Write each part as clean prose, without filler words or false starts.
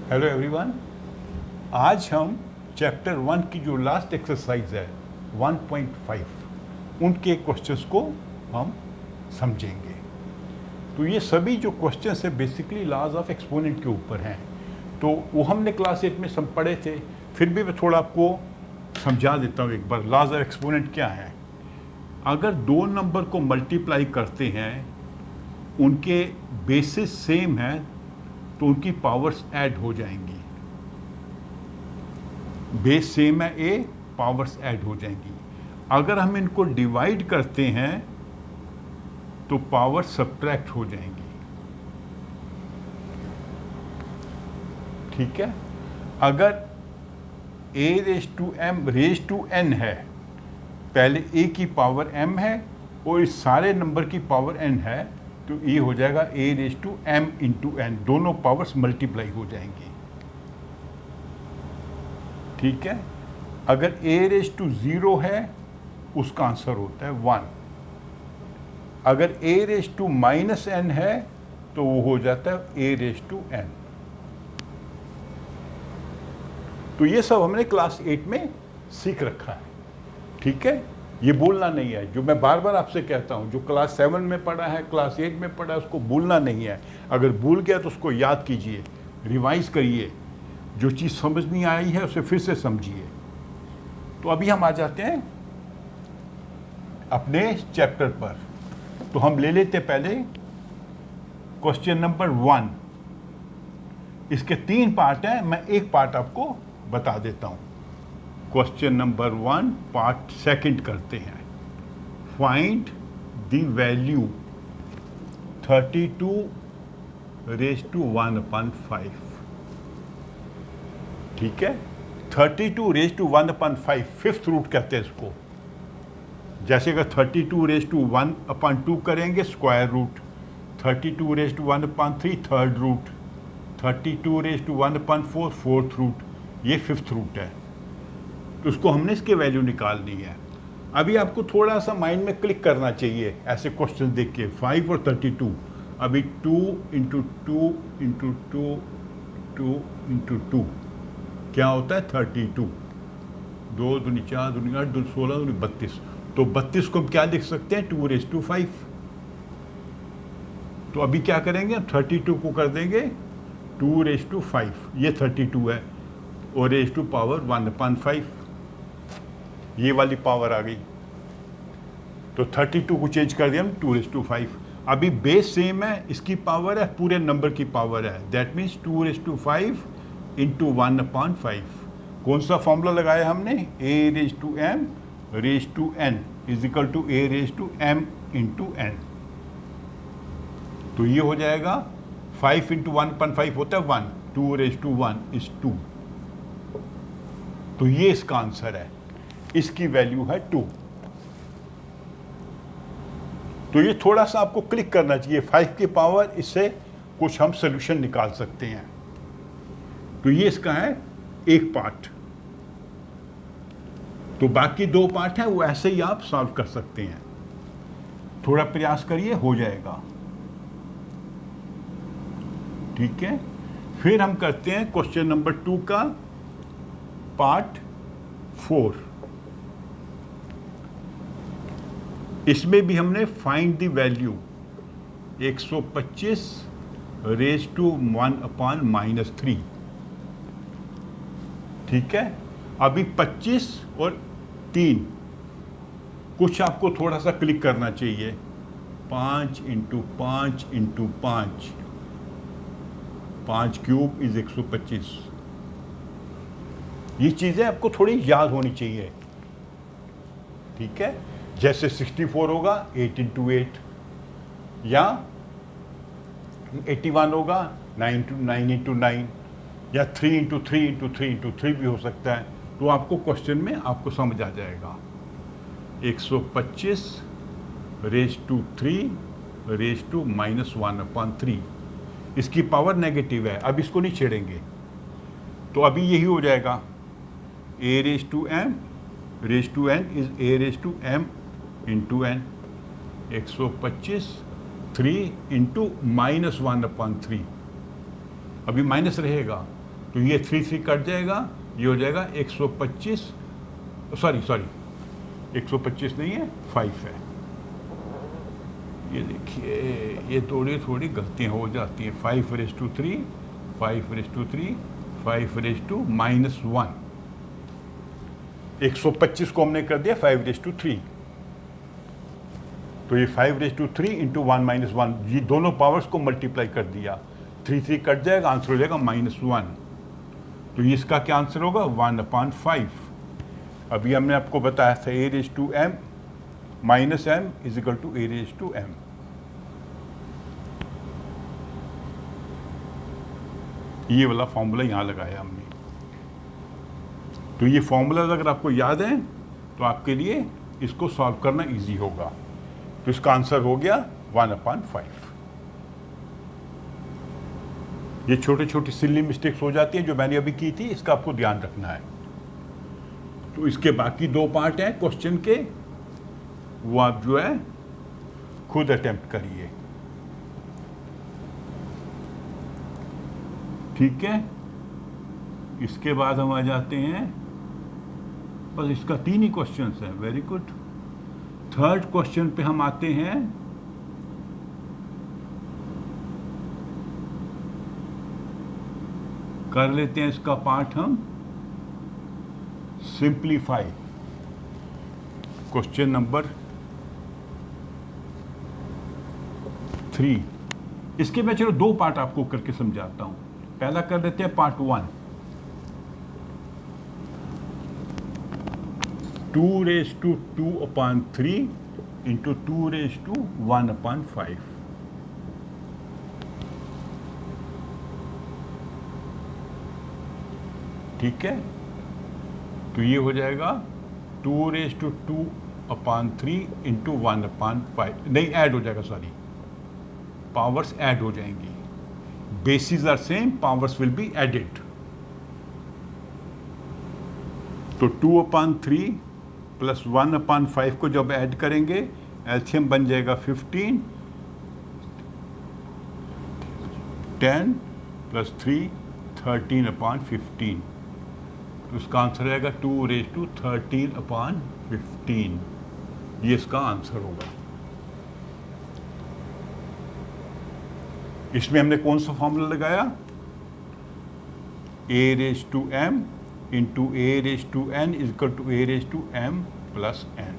Hello everyone. आज हम chapter 1 की जो लास्ट एक्सरसाइज है 1.5 उनके क्वेश्चंस को हम समझेंगे। तो ये सभी जो क्वेश्चंस है बेसिकली लॉज ऑफ एक्सपोनेंट के ऊपर हैं। तो वो हमने क्लास 8 में सब पढ़े थे, फिर भी मैं थोड़ा आपको समझा देता हूँ एक बार। लॉज ऑफ एक्सपोनेंट क्या है? अगर दो नंबर को मल्टीप्लाई करते हैं, उनके बेसिस सेम है तो उनकी पावर्स ऐड हो जाएंगी। बेस सेम है ए, पावर्स ऐड हो जाएंगी। अगर हम इनको डिवाइड करते हैं तो पावर सब्ट्रैक्ट हो जाएंगी। ठीक है। अगर A raise to M raise to N है, पहले ए की पावर m है और इस सारे नंबर की पावर n है, तो ये हो जाएगा a raise to m into n. दोनों पावर्स मल्टीप्लाई हो जाएंगी। ठीक है। अगर a रेज टू 0 है, उसका आंसर होता है 1। अगर a raise to minus n है तो वो हो जाता है a रेज टू n। तो ये सब हमने क्लास 8 में सीख रखा है। ठीक है। ये भूलना नहीं है, जो मैं बार बार आपसे कहता हूँ, जो क्लास 7 में पढ़ा है, क्लास 8 में पढ़ा है, उसको भूलना नहीं है। अगर भूल गया तो उसको याद कीजिए, रिवाइज करिए, जो चीज़ समझ नहीं आई है उसे फिर से समझिए। तो अभी हम आ जाते हैं अपने चैप्टर पर। तो हम ले लेते पहले क्वेश्चन नंबर 1। इसके 3 पार्ट हैं, मैं एक पार्ट आपको बता देता हूँ। क्वेश्चन नंबर 1 पार्ट सेकंड करते हैं। Find the value 32 raise to 1/5। ठीक है। 32 रेज टू 1/5 फिफ्थ रूट कहते हैं इसको। जैसे अगर 32 रेज टू 1/2 करेंगे square root, 32 raise to 1/3 third root, 32 raise to 1/4 fourth root, ये फिफ्थ रूट है। तो उसको हमने इसके वैल्यू निकालनी है। अभी आपको थोड़ा सा माइंड में क्लिक करना चाहिए ऐसे क्वेश्चन देख के। 5 और 32, अभी 2 इंटू 2 इंटू 2 2 इंटू 2 क्या होता है 32। 2 दूनी 4 दूनी 8 2 16 दूनी 32। तो 32 को हम क्या लिख सकते हैं 2 रेज टू 5। तो अभी क्या करेंगे, 32 को कर देंगे 2 रेज टू 5, ये 32 है, और रेज टू पावर 1/5 ये वाली पावर आ गई। तो 32 को चेंज कर दिया हम 2 रेज टू 5। अभी बेस सेम है, इसकी पावर है, पूरे नंबर की पावर है, that means 2 raise to 5 into 1/5। कौन सा फॉर्मूला लगाया हमने, a raise to m raise to n is equal to a raise to m into n। तो ये हो जाएगा 5 इंटू 1/5 होता है 1, 2 रेज टू 1 इज 2। तो ये इसका आंसर है, इसकी वैल्यू है 2। तो ये थोड़ा सा आपको क्लिक करना चाहिए, 5 की पावर, इससे कुछ हम सोल्यूशन निकाल सकते हैं। तो ये इसका है एक पार्ट। तो बाकी 2 पार्ट है वो ऐसे ही आप सॉल्व कर सकते हैं। थोड़ा प्रयास करिए, हो जाएगा। ठीक है। फिर हम करते हैं क्वेश्चन नंबर 2 का पार्ट 4। इसमें भी हमने find the value 125 raise to 1/-3। ठीक है। अभी 25 और 3 कुछ आपको थोड़ा सा क्लिक करना चाहिए। 5 इंटू 5 इंटू 5, 5 क्यूब इज 125। ये चीज़ें आपको थोड़ी याद होनी चाहिए। ठीक है। जैसे 64 होगा 8 इंटू 8, या 81 होगा 9 इंटू 9, या 3 इंटू 3 इंटू 3 इंटू 3 भी हो सकता है। तो आपको क्वेश्चन में आपको समझ आ जाएगा। 125 रेज टू 3 रेज टू -1/3। इसकी पावर नेगेटिव है, अब इसको नहीं छेड़ेंगे। तो अभी यही हो जाएगा, a raise to m raise to n is a raise to m into n। 125 3 into -1/3, अभी माइनस रहेगा, तो ये 3 कट जाएगा, ये हो जाएगा 125, सॉरी 125 नहीं है, 5 है। ये देखिए ये थोड़ी गलतियाँ हो जाती हैं। 5⁻3, 5⁻3, 5⁻−1, 125 को हमने कर दिया 5⁻3, तो ये 5⁻3 इंटू 1-1, ये दोनों पावर्स को मल्टीप्लाई कर दिया, 3 कट जाएगा, आंसर हो जाएगा -1। तो ये इसका क्या आंसर होगा, 1/5। अभी हमने आपको बताया था a⁻m - m = a⁻m। ये वाला फॉर्मूला यहाँ लगाया हमने। तो ये फॉर्मूला अगर आपको याद है तो आपके लिए इसको सॉल्व करना इजी होगा। तो इसका आंसर हो गया 1/5। ये छोटी छोटी सिली मिस्टेक्स हो जाती हैं जो मैंने अभी की थी, इसका आपको ध्यान रखना है। तो इसके बाकी 2 पार्ट हैं क्वेश्चन के, वो आप जो है खुद अटेम्प्ट करिए, ठीक है। इसके बाद हम आ जाते हैं, बस इसका 3 ही क्वेश्चन है, वेरी गुड। 3rd क्वेश्चन पे हम आते हैं। कर लेते हैं इसका पार्ट हम सिंप्लीफाई। क्वेश्चन नंबर 3, इसके मैं चलो 2 पार्ट आपको करके समझाता हूं। पहला कर लेते हैं पार्ट 1। 2⁻2/3 इंटू 2⁻1/5। ठीक है, तो ये हो जाएगा 2⁻2/3 इंटू 1/5, नहीं ऐड हो जाएगा, सॉरी, पावर्स ऐड हो जाएंगी। Bases are same, powers will be added. तो 2/3 प्लस 1/5 को जब ऐड करेंगे, एलसीएम बन जाएगा 15, 10 प्लस 3 13/15। तो इसका आंसर आएगा 2⁻13/15। ये इसका आंसर होगा। इसमें हमने कौन सा फॉर्मूला लगाया, a⁻m into a⁻n = a⁻m + n।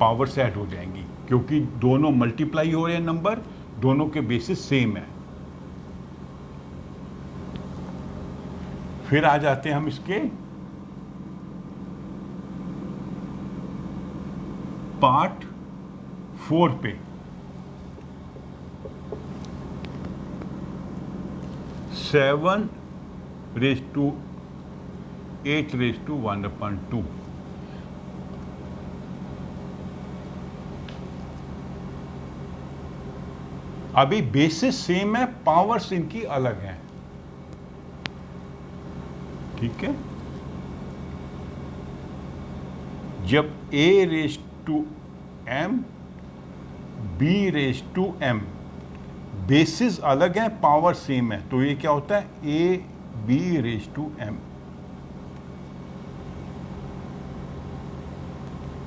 Powers add हो जाएंगी क्योंकि दोनों मल्टीप्लाई हो रहे हैं, नंबर दोनों के बेसिस सेम है। फिर आ जाते हैं हम इसके पार्ट 4 पे। 7⁻8⁻1/2। अभी बेसिस सेम है, पावर्स इनकी अलग हैं, ठीक है। जब a⁻m b⁻m बेसिस अलग है, पावर सेम है, तो ये क्या होता है, ab⁻m।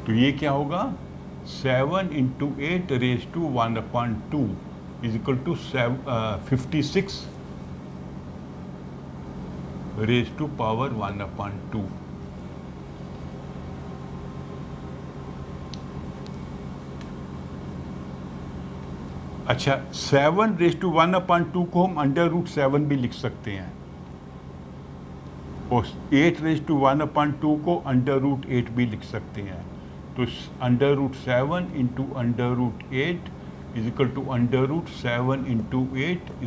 तो ये क्या होगा, 7 × 8⁻1/2 = 56⁻1/2। अच्छा, 7⁻1/2 को हम √7 भी लिख सकते हैं, और 8⁻1/2 को √8 भी लिख सकते हैं। तो √7 × √8 = √7 × 8 =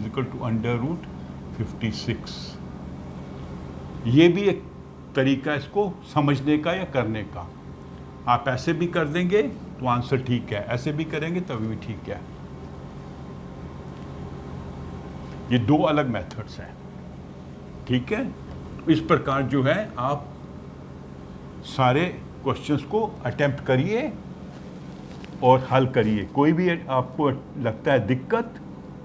√56। ये भी एक तरीका इसको समझने का या करने का। आप ऐसे भी कर देंगे तो आंसर ठीक है, ऐसे भी करेंगे तभी भी ठीक है। ये 2 अलग मेथड्स हैं, ठीक है। इस प्रकार जो है आप सारे क्वेश्चंस को अटेम्प्ट करिए और हल करिए। कोई भी आपको लगता है दिक्कत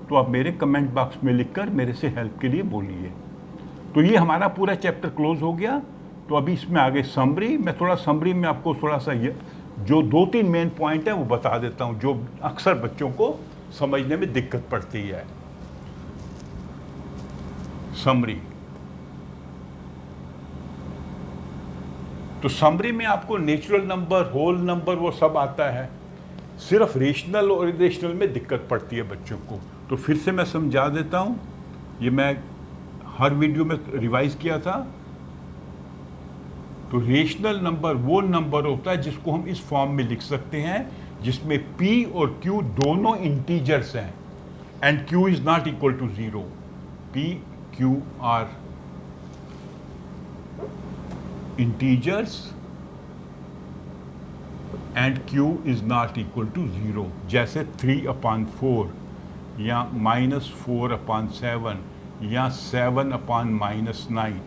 तो आप मेरे कमेंट बॉक्स में लिखकर मेरे से हेल्प के लिए बोलिए। तो ये हमारा पूरा चैप्टर क्लोज हो गया। तो अभी इसमें आगे समरी, मैं थोड़ा समरी में आपको थोड़ा सा ये जो 2-3 मेन पॉइंट है वो बता देता हूँ जो अक्सर बच्चों को समझने में दिक्कत पड़ती है। समरी, तो समरी में आपको नेचुरल नंबर, होल नंबर वो सब आता है, सिर्फ रेशनल और इरेशनल में दिक्कत पड़ती है बच्चों को। तो फिर से मैं समझा देता हूँ, ये मैं हर वीडियो में रिवाइज किया था। तो रेशनल नंबर वो नंबर होता है जिसको हम इस फॉर्म में लिख सकते हैं जिसमें p और q दोनों इंटीजर्स हैं and q is not equal to 0। p q are integers and q is not equal to 0, जैसे 3/4 या -4/7 या 7/-9।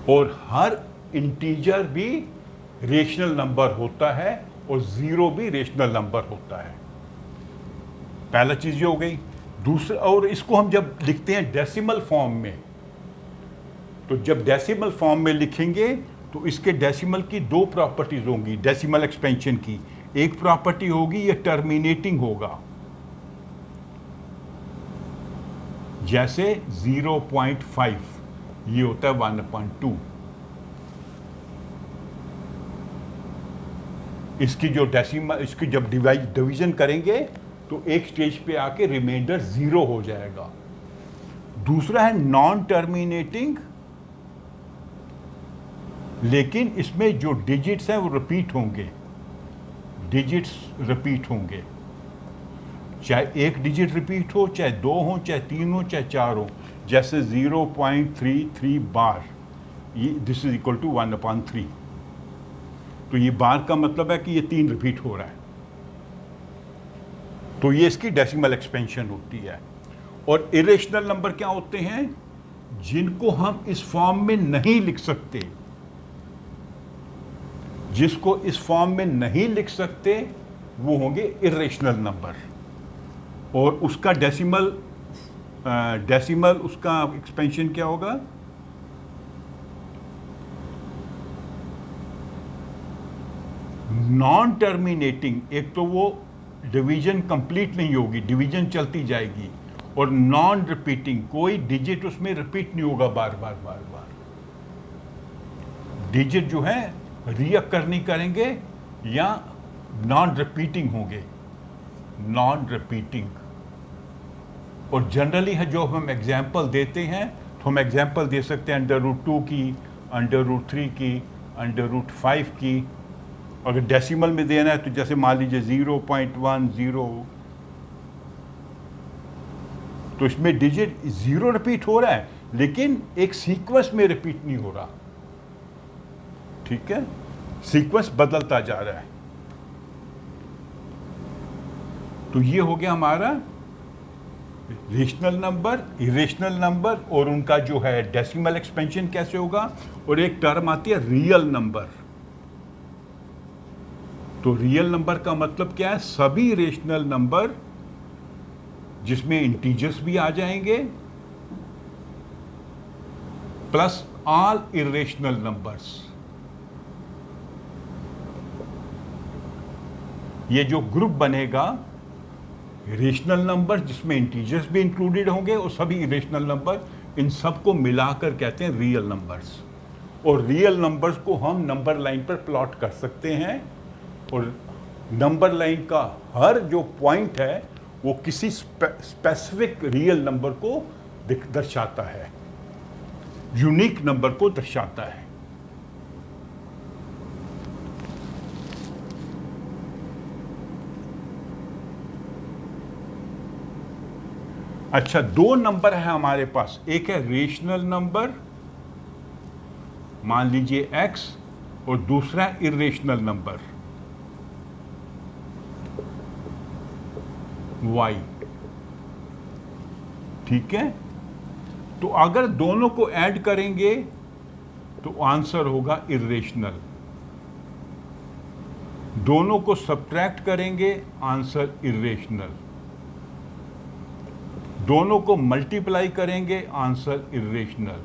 और हर इंटीजर भी रेशनल नंबर होता है और 0 भी रेशनल नंबर होता है। पहला चीज ये हो गई। दूसरा, और इसको हम जब लिखते हैं डेसिमल फॉर्म में, तो जब डेसिमल फॉर्म में लिखेंगे तो इसके डेसिमल की 2 प्रॉपर्टीज होंगी डेसिमल एक्सपेंशन की। एक प्रॉपर्टी होगी ये टर्मिनेटिंग होगा, जैसे 0.5 ये होता है 1/2। इसकी जो डेसिमल, इसकी जब डिवीजन करेंगे तो एक स्टेज पे आके रिमाइंडर 0 हो जाएगा। दूसरा है नॉन टर्मिनेटिंग, लेकिन इसमें जो डिजिट्स हैं वो रिपीट होंगे, डिजिट्स रिपीट होंगे, चाहे एक डिजिट रिपीट हो, चाहे 2 हो, चाहे 3 हो, चाहे 4 हो। जैसे 0.33 बार, ये दिस इज इक्वल टू 1/3। तो ये बार का मतलब है कि ये 3 रिपीट हो रहा है। तो ये इसकी डेसिमल एक्सपेंशन होती है। और इरेशनल नंबर क्या होते हैं? जिनको हम इस फॉर्म में नहीं लिख सकते, जिसको इस फॉर्म में नहीं लिख सकते वो होंगे इरेशनल नंबर। और उसका डेसिमल उसका एक्सपेंशन क्या होगा? नॉन टर्मिनेटिंग, एक तो वो डिवीजन कंप्लीट नहीं होगी, डिवीजन चलती जाएगी। और नॉन रिपीटिंग, कोई डिजिट उसमें रिपीट नहीं होगा बार बार बार बार। डिजिट जो है रिअकर नहीं करेंगे या नॉन रिपीटिंग होंगे, नॉन रिपीटिंग। और जनरली है जो हम एग्जाम्पल देते हैं, तो हम एग्जाम्पल दे सकते हैं √2 की, √3 की, √5 की। अगर डेसिमल में देना है तो जैसे मान लीजिए 0.10, तो इसमें डिजिट 0 रिपीट हो रहा है लेकिन एक सीक्वेंस में रिपीट नहीं हो रहा, ठीक है, सीक्वेंस बदलता जा रहा है। तो ये हो गया हमारा रेशनल नंबर, इरेशनल नंबर, और उनका जो है डेसिमल एक्सपेंशन कैसे होगा। और एक टर्म आती है रियल नंबर। तो रियल नंबर का मतलब क्या है? सभी रेशनल नंबर जिसमें इंटीजर्स भी आ जाएंगे प्लस ऑल इरेशनल नंबर्स। ये जो ग्रुप बनेगा, रेशनल नंबर जिसमें इंटीजर्स भी इंक्लूडेड होंगे और सभी इरेशनल नंबर, इन सबको मिलाकर कहते हैं रियल नंबर्स। और रियल नंबर्स को हम नंबर लाइन पर प्लॉट कर सकते हैं। और नंबर लाइन का हर जो पॉइंट है वो किसी स्पेसिफिक रियल नंबर को दर्शाता है, यूनिक नंबर को दर्शाता है। अच्छा, 2 नंबर है हमारे पास, एक है रेशनल नंबर, मान लीजिए x, और दूसरा है इरेशनल नंबर y, ठीक है। तो अगर दोनों को ऐड करेंगे तो आंसर होगा इरेशनल, दोनों को सब्ट्रैक्ट करेंगे आंसर इरेशनल। दोनों को मल्टीप्लाई करेंगे, आंसर इरेशनल।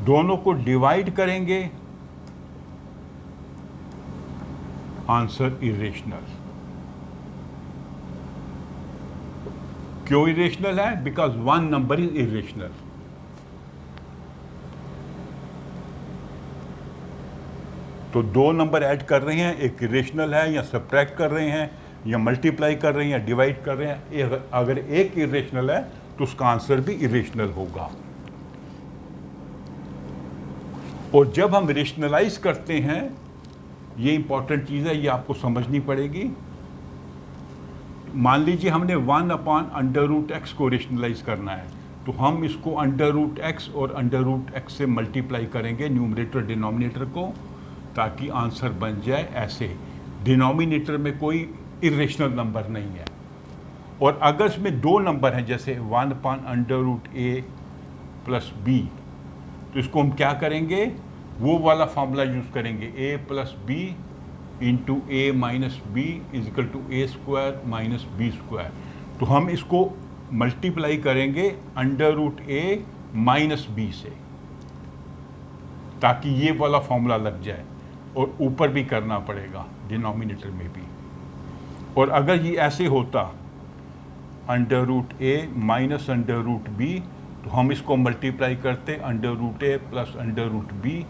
दोनों को डिवाइड करेंगे, आंसर इरेशनल। क्यों इरेशनल है? Because one number is irrational. तो दो नंबर ऐड कर रहे हैं, एक इरेशनल है, या सब्ट्रैक्ट कर रहे हैं, या मल्टीप्लाई कर रहे हैं, या डिवाइड कर रहे हैं। अगर एक इरेशनल है तो उसका आंसर भी इरेशनल होगा। और जब हम रेशनलाइज करते हैं, ये इंपॉर्टेंट चीज़ है, ये आपको समझनी पड़ेगी। मान लीजिए हमने 1/√x को रेशनलाइज करना है, तो हम इसको √x और √x से मल्टीप्लाई करेंगे, न्यूमरेटर डिनोमिनेटर को, ताकि आंसर बन जाए ऐसे। डिनोमिनेटर में कोई इरेशनल नंबर नहीं है। और अगर इसमें दो नंबर हैं, जैसे 1/√a + b, तो इसको हम क्या करेंगे? वो वाला फॉर्मूला यूज़ करेंगे, a + b × a - b = a² - b²। तो हम इसको मल्टीप्लाई करेंगे √a - b से, ताकि ये वाला फॉर्मूला लग जाए। और ऊपर भी करना पड़ेगा, डिनोमिनेटर में भी। और अगर ये ऐसे होता √a - √b, तो हम इसको मल्टीप्लाई करते √a + √b।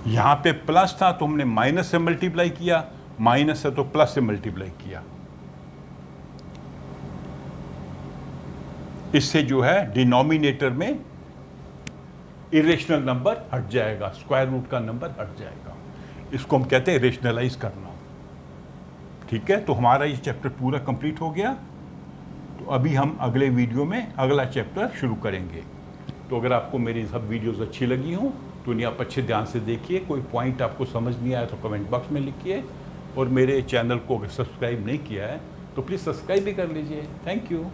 यहाँ पे प्लस था तो हमने माइनस से मल्टीप्लाई किया, माइनस है तो प्लस से मल्टीप्लाई किया। इससे जो है डिनोमिनेटर में इरेशनल नंबर हट जाएगा, स्क्वायर रूट का नंबर हट जाएगा। इसको हम कहते हैं रेशनलाइज करना। ठीक है, तो हमारा ये चैप्टर पूरा कंप्लीट हो गया। तो अभी हम अगले वीडियो में अगला चैप्टर शुरू करेंगे। तो अगर आपको मेरी सब वीडियोस अच्छी लगी हों तो इन्हें आप अच्छे ध्यान से देखिए। कोई पॉइंट आपको समझ नहीं आया तो कमेंट बॉक्स में लिखिए। और मेरे चैनल को अगर सब्सक्राइब नहीं किया है तो प्लीज़ सब्सक्राइब भी कर लीजिए। Thank you.